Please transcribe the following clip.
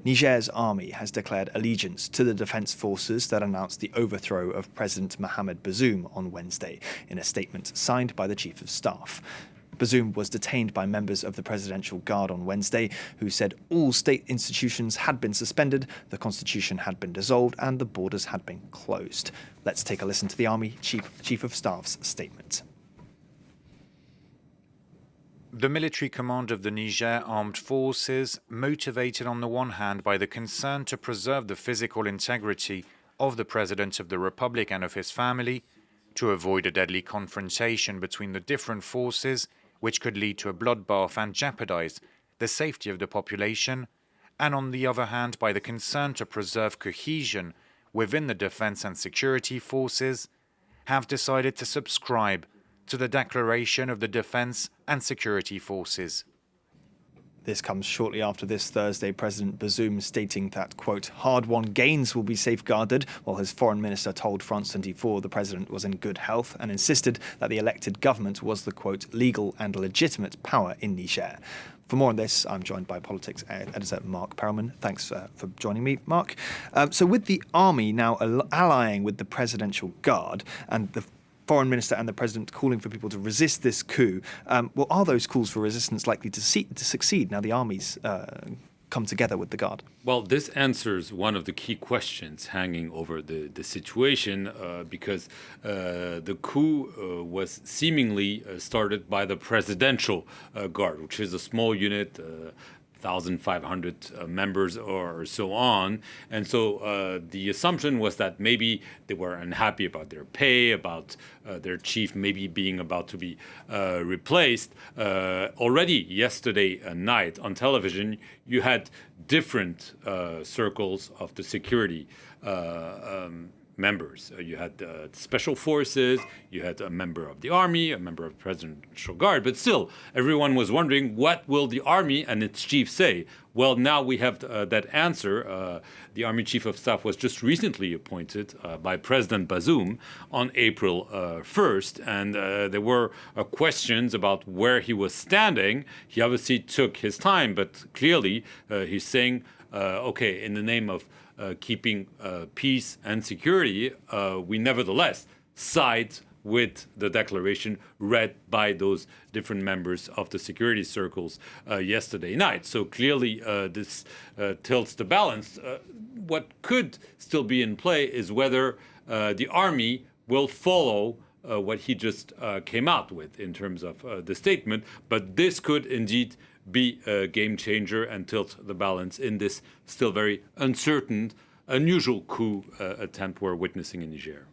Niger's army has declared allegiance to the defense forces that announced the overthrow of President Mohamed Bazoum on Wednesday, in a statement signed by the Chief of Staff. Bazoum was detained by members of the Presidential Guard on Wednesday, who said all state institutions had been suspended, the constitution had been dissolved, and the borders had been closed. Let's take a listen to the Army Chief of Staff's statement. The military command of the Niger armed forces, motivated on the one hand by the concern to preserve the physical integrity of the President of the Republic and of his family, to avoid a deadly confrontation between the different forces, which could lead to a bloodbath and jeopardize the safety of the population, and on the other hand by the concern to preserve cohesion within the defense and security forces, have decided to subscribe to the declaration of the Defense and Security Forces. This comes shortly after this Thursday, President Bazoum stating that, quote, hard-won gains will be safeguarded, while his foreign minister told France 24 the president was in good health and insisted that the elected government was the, quote, legal and legitimate power in Niger. For more on this, I'm joined by politics editor Mark Perelman. Thanks for joining me, Mark. So with the army now allying with the Presidential Guard and the Foreign Minister and the President calling for people to resist this coup, well, are those calls for resistance likely to succeed now the armies come together with the Guard? Well, this answers one of the key questions hanging over the situation because the coup was seemingly started by the Presidential Guard, which is a small unit, 1,500 members or so on. And so the assumption was that maybe they were unhappy about their pay, about their chief maybe being about to be replaced. Already yesterday night on television, you had different circles of the security members. You had special forces, you had a member of the army, a member of the Presidential Guard, but still, everyone was wondering, what will the army and its chief say? Well, now we have that answer. The Army Chief of Staff was just recently appointed by President Bazoum on April 1st, and there were questions about where he was standing. He obviously took his time, but clearly he's saying, okay, in the name of keeping peace and security, we nevertheless side with the declaration read by those different members of the security circles yesterday night. So clearly this tilts the balance. What could still be in play is whether the army will follow what he just came out with in terms of the statement, but this could indeed be a game changer and tilt the balance in this still very uncertain, unusual coup attempt we're witnessing in Niger.